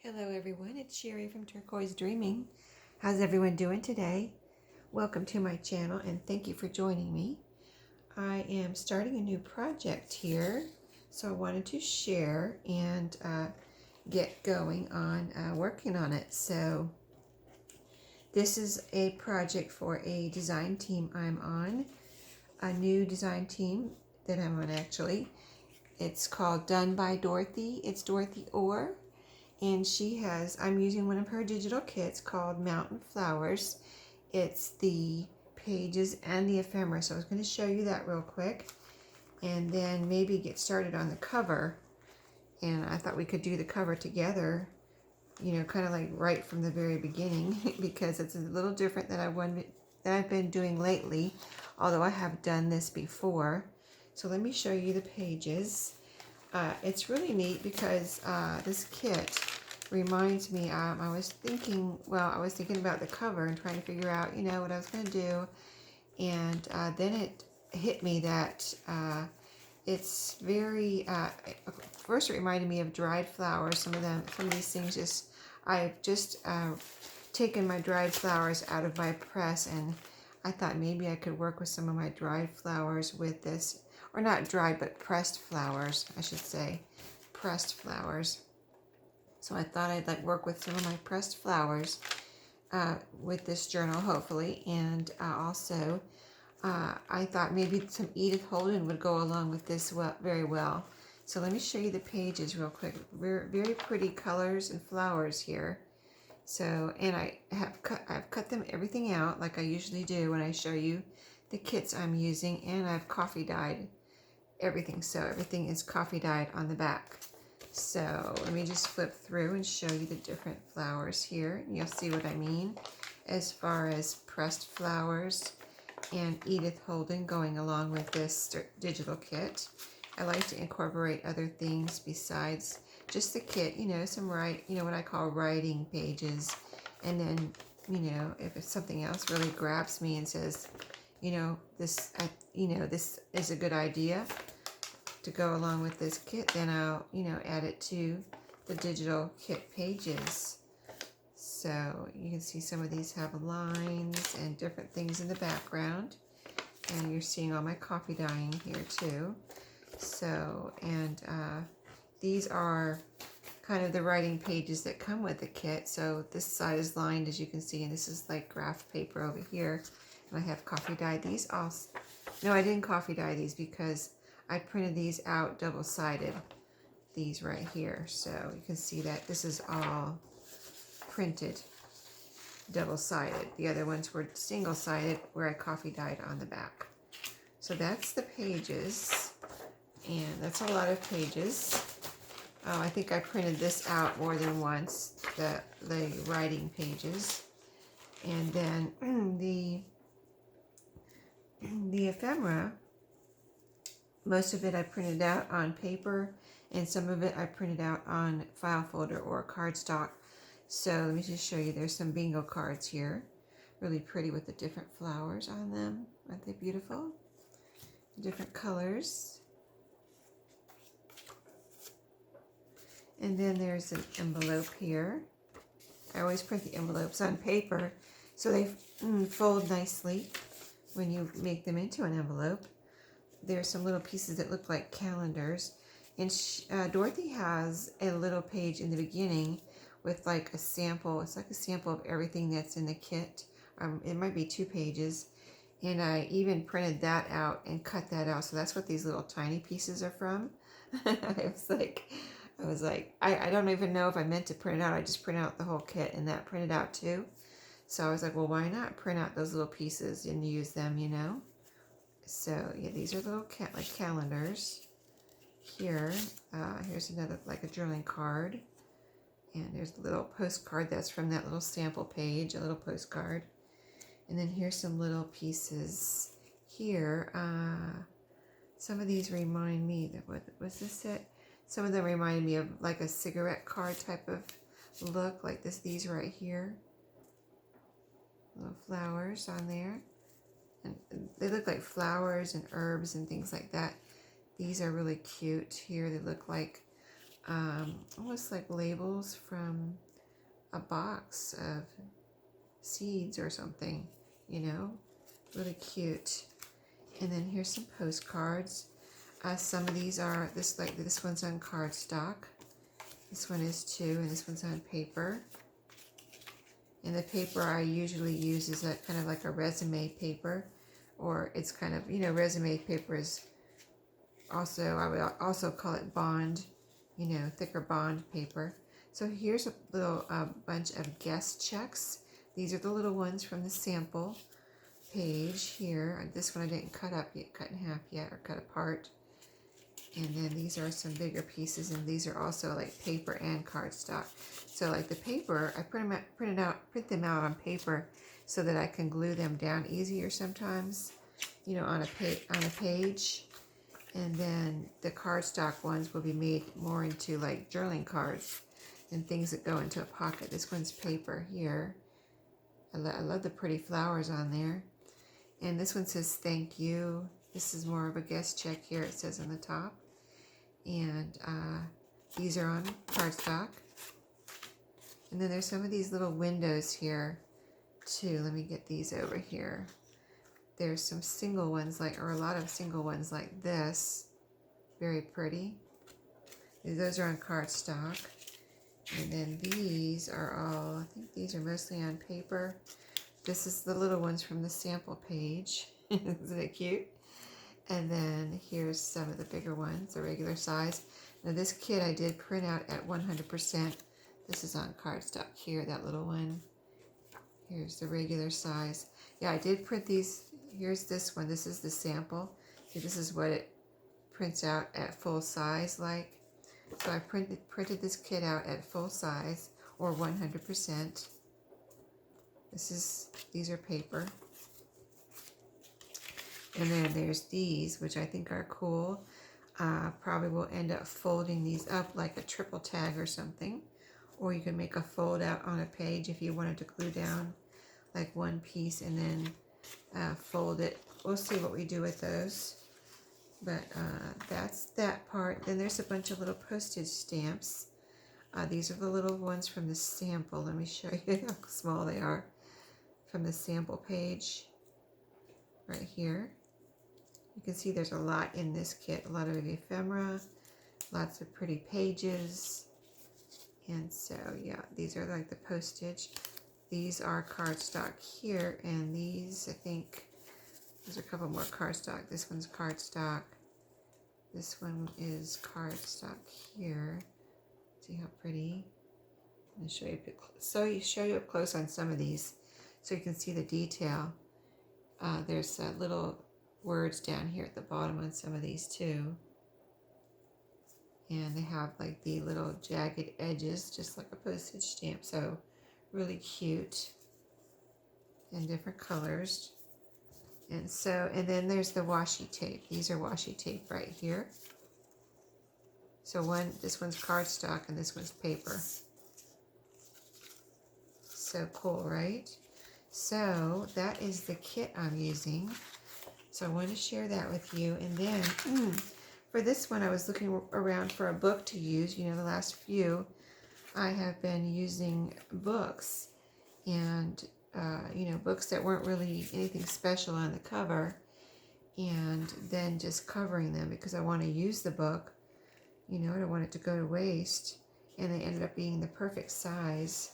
Hello everyone, it's Sheree from Turquoise Dreaming. How's everyone doing today? Welcome to my channel and thank you for joining me. I am starting a new project here, so I wanted to share and get going on working on it. So this is a project for a design team I'm on, a new design team that I'm on actually. It's called Done by Dorothy. It's Dorothy Orr. And I'm using one of her digital kits called Mountain Flowers. It's the pages and the ephemera. So I was going to show you that real quick and then maybe get started on the cover. And I thought we could do the cover together, you know, kind of like right from the very beginning because it's a little different than I've been doing lately, although I have done this before. So let me show you the pages. It's really neat because this kit reminds me, I was thinking about the cover and trying to figure out, you know, what I was going to do. And then it hit me that it's very, first it reminded me of dried flowers. Some of these things I've just taken my dried flowers out of my press, and I thought maybe I could work with some of my dried flowers with this. Or not dried, but pressed flowers, I should say. Pressed flowers. So I thought I'd work with some of my pressed flowers with this journal, hopefully. And also, I thought maybe some Edith Holden would go along with this very well. So let me show you the pages real quick. Very pretty colors and flowers here. So, and I've cut everything out like I usually do when I show you the kits I'm using, and I've coffee dyed everything. So everything is coffee dyed on the back. So let me just flip through and show you the different flowers here. And you'll see what I mean as far as pressed flowers and Edith Holden going along with this digital kit. I like to incorporate other things besides just the kit, you know, what I call writing pages. And then, you know, if something else really grabs me and says, this is a good idea to go along with this kit, then I'll, add it to the digital kit pages. So you can see some of these have lines and different things in the background. And you're seeing all my coffee dyeing here too. So, and these are kind of the writing pages that come with the kit. So this side is lined, as you can see, and this is like graph paper over here. And I have coffee dyed these also. No, I didn't coffee dye these because I printed these out double-sided, these right here. So you can see that this is all printed double-sided. The other ones were single-sided where I coffee dyed on the back. So that's the pages, and that's a lot of pages. I think I printed this out more than once, the writing pages. And then the ephemera, most of it I printed out on paper, and some of it I printed out on file folder or cardstock. So let me just show you. There's some bingo cards here. Really pretty with the different flowers on them. Aren't they beautiful? Different colors. And then there's an envelope here. I always print the envelopes on paper so they fold nicely when you make them into an envelope. There's some little pieces that look like calendars. And Dorothy has a little page in the beginning with like a sample. It's like a sample of everything that's in the kit. It might be 2 pages. And I even printed that out and cut that out. So that's what these little tiny pieces are from. I was like, I don't even know if I meant to print it out. I just printed out the whole kit, and that printed out too. So I was like, well, why not print out those little pieces and use them, you know? So yeah, these are little calendars. Here, here's another, like a journaling card. And there's a little postcard that's from that little sample page, a little postcard. And then here's some little pieces here. Some of these remind me that, what was this it? Some of them remind me of like a cigarette card type of look, like these right here. Little flowers on there. And they look like flowers and herbs and things like that. These are really cute here. They look like almost like labels from a box of seeds or something, you know, really cute. And then here's some postcards. Some of these are this one's on cardstock. This one is too, and this one's on paper. And the paper I usually use is a kind of like a resume paper, or it's kind of, you know, resume paper is also, I would also call it bond, you know, thicker bond paper. So here's a little bunch of guest checks. These are the little ones from the sample page here. This one I didn't cut in half yet, or cut apart. And then these are some bigger pieces, and these are also like paper and cardstock. So like the paper, I print them out on paper so that I can glue them down easier sometimes, you know, on a page. And then the cardstock ones will be made more into like journaling cards and things that go into a pocket. This one's paper here. I love the pretty flowers on there. And this one says thank you. This is more of a guest check here, it says on the top. And these are on cardstock. And then there's some of these little windows here too. Let me get these over here. There's some single ones, or a lot of single ones like this. Very pretty. Those are on cardstock. And then these are all, I think these are mostly on paper. This is the little ones from the sample page. Isn't it cute? And then here's some of the bigger ones, the regular size. Now this kit I did print out at 100%. This is on cardstock here, that little one. Here's the regular size. Yeah, I did print these. Here's this one. This is the sample. See, this is what it prints out at full size like. So I printed this kit out at full size, or 100%. These are paper. And then there's these, which I think are cool. Probably will end up folding these up like a triple tag or something. Or you can make a fold out on a page if you wanted to glue down like one piece and then fold it. We'll see what we do with those. But that's that part. Then there's a bunch of little postage stamps. These are the little ones from the sample. Let me show you how small they are. From the sample page right here. You can see there's a lot in this kit. A lot of ephemera, lots of pretty pages. And so, yeah, these are like the postage. These are cardstock here, and these, I think, there's a couple more cardstock. This one's cardstock. This one is cardstock here. See how pretty? I'm going to show you, show you up close on some of these so you can see the detail. There's little words down here at the bottom on some of these too. And they have like the little jagged edges, just like a postage stamp. So really cute and different colors. And then there's the washi tape. These are washi tape right here. So this one's cardstock and this one's paper. So cool, right? So that is the kit I'm using. So I wanted to share that with you. And then for this one, I was looking around for a book to use. You know, the last few, I have been using books. And, you know, books that weren't really anything special on the cover. And then just covering them because I want to use the book. You know, I don't want it to go to waste. And they ended up being the perfect size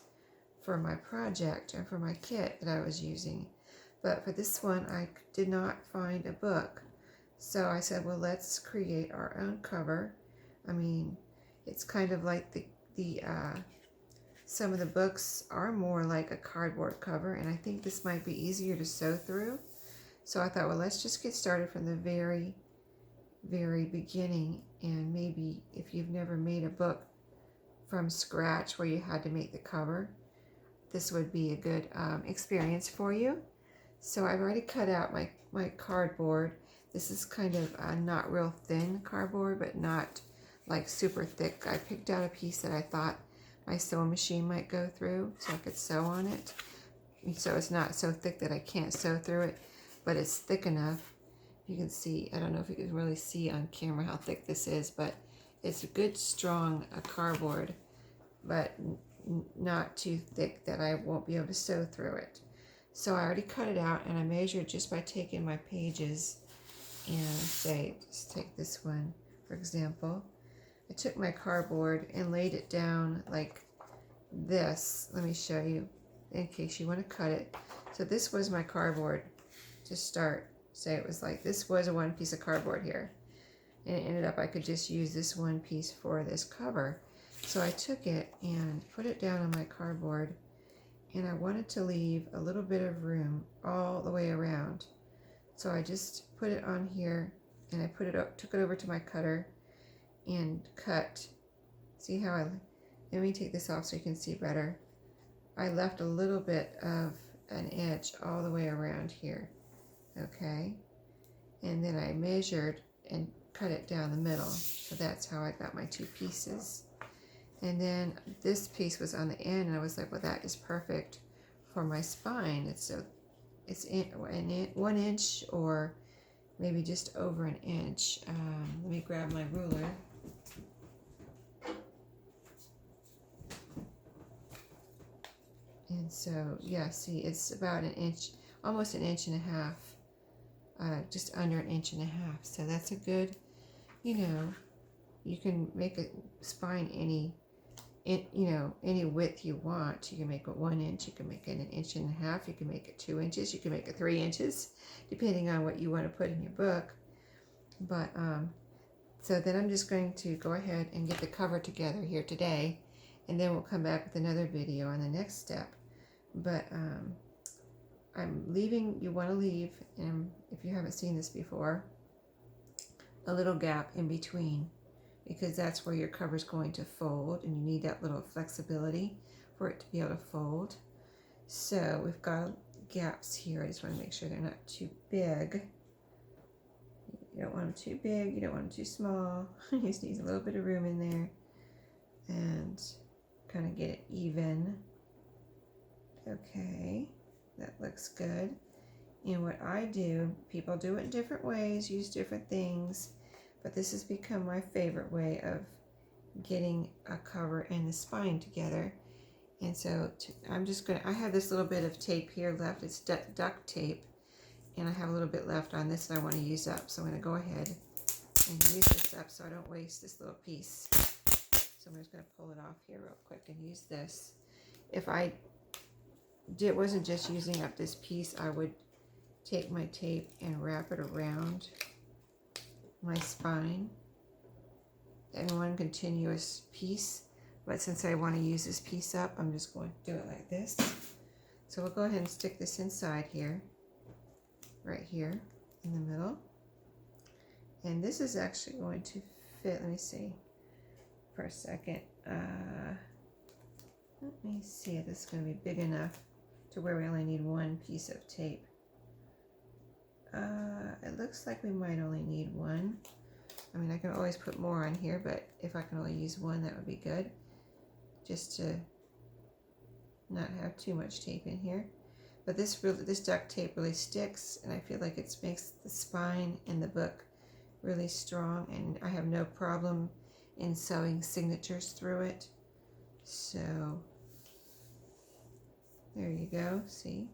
for my project and for my kit that I was using. But for this one, I did not find a book. So I said, well, let's create our own cover. I mean, it's kind of like some of the books are more like a cardboard cover, and I think this might be easier to sew through. So I thought, well, let's just get started from the very, very beginning. And maybe if you've never made a book from scratch where you had to make the cover, this would be a good experience for you. So I've already cut out my cardboard. This is kind of not real thin cardboard, but not like super thick. I picked out a piece that I thought my sewing machine might go through so I could sew on it. So it's not so thick that I can't sew through it, but it's thick enough. You can see, I don't know if you can really see on camera how thick this is, but it's a good strong cardboard, but not too thick that I won't be able to sew through it. So I already cut it out, and I measured just by taking my pages and say, just take this one, for example. I took my cardboard and laid it down like this. Let me show you in case you want to cut it. So this was my cardboard to start. Say it was like, this was a one piece of cardboard here. And it ended up I could just use this one piece for this cover. So I took it and put it down on my cardboard, and I wanted to leave a little bit of room all the way around. So I just put it on here, and I took it over to my cutter and cut. See how let me take this off so you can see better. I left a little bit of an edge all the way around here, okay? And then I measured and cut it down the middle. So that's how I got my two pieces. And then this piece was on the end, and I was like, well, that is perfect for my spine. It's 1 inch or maybe just over an inch. Let me grab my ruler. And so, yeah, see, it's about an inch, almost an inch and a half, just under an inch and a half. So that's a good, you can make a spine any width you want. You can make it 1 inch, you can make it an inch and a half, you can make it 2 inches, you can make it 3 inches, depending on what you want to put in your book. But, so then I'm just going to go ahead and get the cover together here today, and then we'll come back with another video on the next step. But I'm leaving, you want to leave, and if you haven't seen this before, a little gap in between, because that's where your cover is going to fold, and you need that little flexibility for it to be able to fold. So we've got gaps here. I just want to make sure they're not too big. You don't want them too big, you don't want them too small. You just need a little bit of room in there and kind of get it even. Okay, that looks good. And what I do, people do it in different ways, use different things, but this has become my favorite way of getting a cover and the spine together. And so I have this little bit of tape here left. It's duct tape, and I have a little bit left on this that I want to use up. So I'm going to go ahead and use this up so I don't waste this little piece. So I'm just going to pull it off here real quick and use this. If I wasn't just using up this piece, I would take my tape and wrap it around my spine in one continuous piece. But since I want to use this piece up, I'm just going to do it like this. So we'll go ahead and stick this inside here, right here in the middle. And this is actually going to fit, let me see for a second. Let me see if this is going to be big enough to where we only need one piece of tape. It looks like we might only need one. I mean, I can always put more on here, but if I can only use one, that would be good. Just to not have too much tape in here. But this duct tape really sticks, and I feel like it makes the spine and the book really strong, and I have no problem in sewing signatures through it. So there you go, see?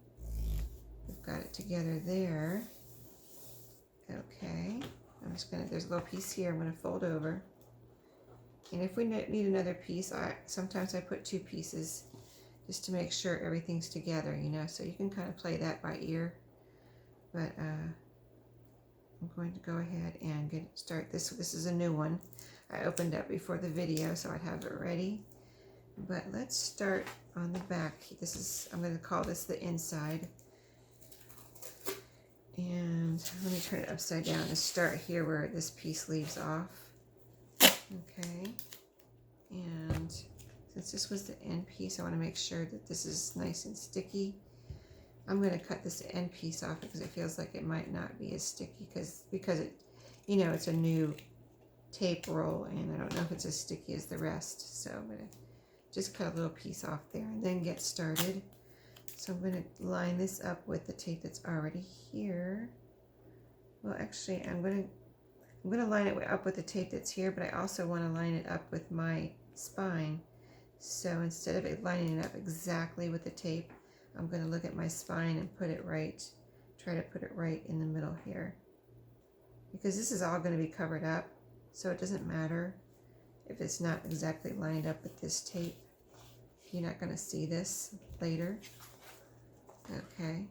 We've got it together there. Okay, there's a little piece here I'm gonna fold over. And if we need another piece, sometimes I put two pieces just to make sure everything's together, so you can kind of play that by ear. But I'm going to go ahead and start this. This is a new one I opened up before the video, so I'd have it ready. But let's start on the back. I'm going to call this the inside. And let me turn it upside down and start here where this piece leaves off. Okay. And since this was the end piece, I want to make sure that this is nice and sticky. I'm going to cut this end piece off because it feels like it might not be as sticky because it, it's a new tape roll, and I don't know if it's as sticky as the rest. So I'm going to just cut a little piece off there and then get started. So I'm going to line this up with the tape that's already here. Well, actually, I'm going I'm going to line it up with the tape that's here, but I also want to line it up with my spine. So instead of it lining it up exactly with the tape, I'm going to look at my spine and put it right, try to put it right in the middle here. Because this is all going to be covered up, so it doesn't matter if it's not exactly lined up with this tape. You're not going to see this later. Okay,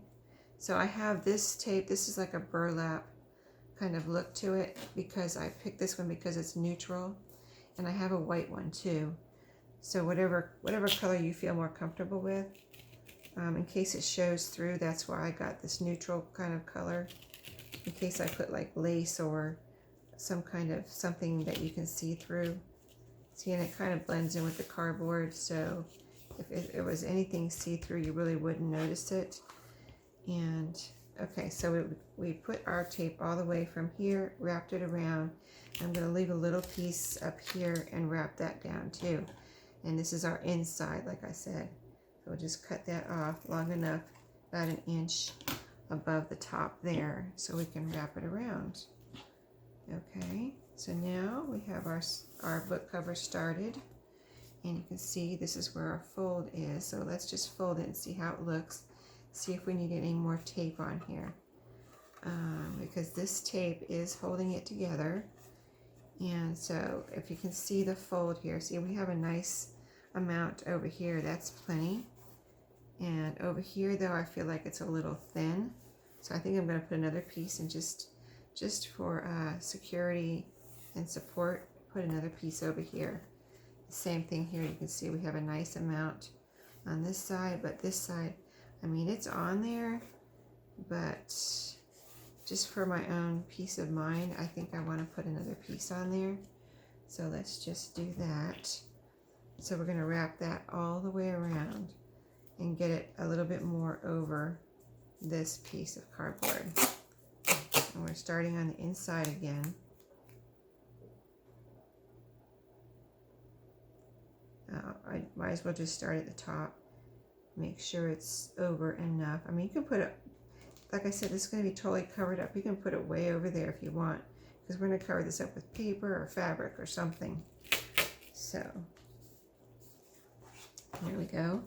so I have this tape. This is like a burlap kind of look to it because I picked this one because it's neutral, and I have a white one too. So whatever color you feel more comfortable with. In case it shows through, that's why I got this neutral kind of color. In case I put like lace or some kind of something that you can see through. See, and it kind of blends in with the cardboard, so if it was anything see-through, you really wouldn't notice it. And okay, so we put our tape all the way from here, wrapped it around. I'm going to leave a little piece up here and wrap that down too. And this is our inside, like I said. So we'll just cut that off long enough, about an inch above the top there, so we can wrap it around. Okay, so now we have our book cover started. And you can see this is where our fold is. So let's just fold it and see how it looks. See if we need any more tape on here. Because this tape is holding it together. And so if you can see the fold here, see we have a nice amount over here. That's plenty. And over here though, I feel like it's a little thin. So I think I'm going to put another piece and just for security and support, put another piece over here. Same thing here, you can see we have a nice amount on this side, but this side, I mean, it's on there, but just for my own peace of mind, I think I want to put another piece on there. So let's just do that. So we're going to wrap that all the way around and get it a little bit more over this piece of cardboard. And we're starting on the inside again. I might as well just start at the top. Make sure it's over enough. I mean, you can put it, like I said, this is going to be totally covered up. You can put it way over there if you want, because we're going to cover this up with paper or fabric or something. So, there we go.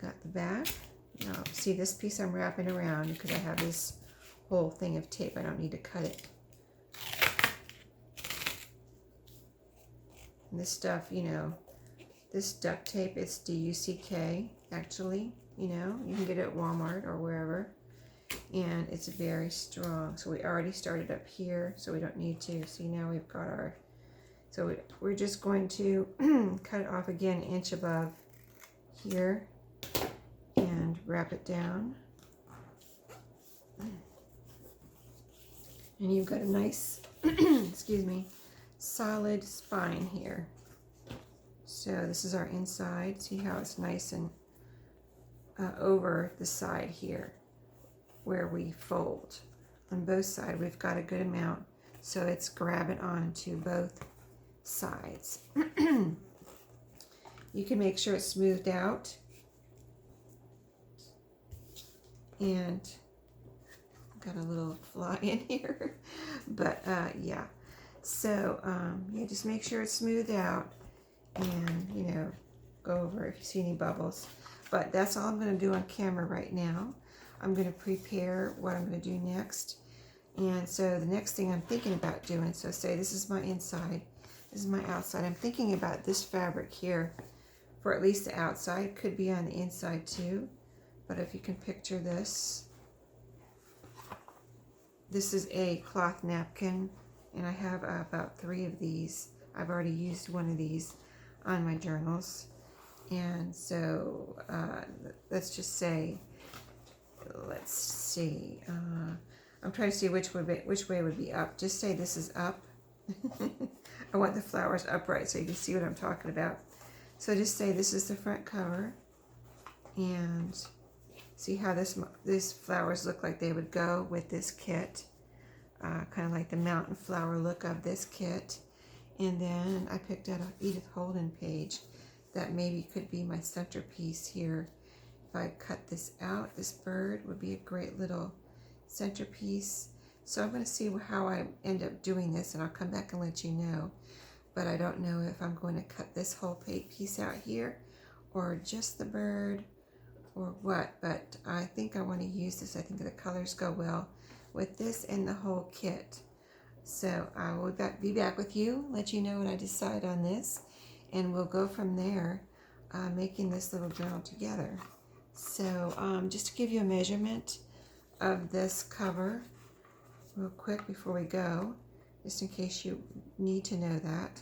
Got the back. Now, see this piece I'm wrapping around because I have this whole thing of tape. I don't need to cut it. And this stuff, you know, this duct tape, it's DUCK, actually, you know. You can get it at Walmart or wherever. And it's very strong. So we already started up here, so we don't need to. See, now we've got our... So we're just going to cut it off again, an inch above here. And wrap it down. And you've got a nice, excuse me, solid spine here. So this is our inside. See how it's nice and over the side here where we fold. On both sides, we've got a good amount, so it's grabbing onto both sides. You can make sure it's smoothed out. And got a little fly in here, but yeah. So yeah, just make sure it's smoothed out, and you know, go over if you see any bubbles. But that's all I'm going to do on camera right now. I'm going to prepare what I'm going to do next. And so the next thing I'm thinking about doing, so say this is my inside, this is my outside. I'm thinking about this fabric here for at least the outside. Could be on the inside too. But if you can picture this, this is a cloth napkin, and I have about 3 of these. I've already used one of these on my journals. And so let's just say, let's see, I'm trying to see which way would be up. Just say this is up. I want the flowers upright so you can see what I'm talking about. So just say this is the front cover, and see how these flowers look like they would go with this kit. Kind of like the mountain flower look of this kit. And then I picked out an Edith Holden page that maybe could be my centerpiece here. If I cut this out, this bird would be a great little centerpiece. So I'm going to see how I end up doing this, and I'll come back and let you know. But I don't know if I'm going to cut this whole piece out here or just the bird or what, but I think I want to use this. I think the colors go well with this and the whole kit. So I will be back with you, let you know what I decide on this, and we'll go from there, making this little journal together. So just to give you a measurement of this cover real quick before we go, just in case you need to know that.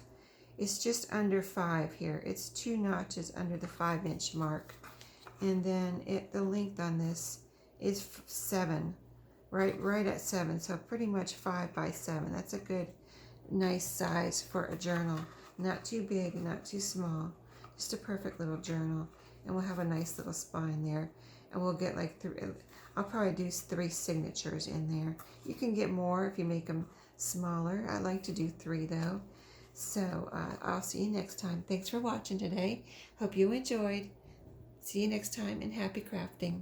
It's just under 5 here. It's 2 notches under the 5-inch mark. And then the length on this is 7, right at 7. So pretty much 5 by 7. That's a good, nice size for a journal. Not too big, not too small. Just a perfect little journal. And we'll have a nice little spine there. And we'll get like 3, I'll probably do 3 signatures in there. You can get more if you make them smaller. I like to do 3 though. So I'll see you next time. Thanks for watching today. Hope you enjoyed. See you next time, and happy crafting.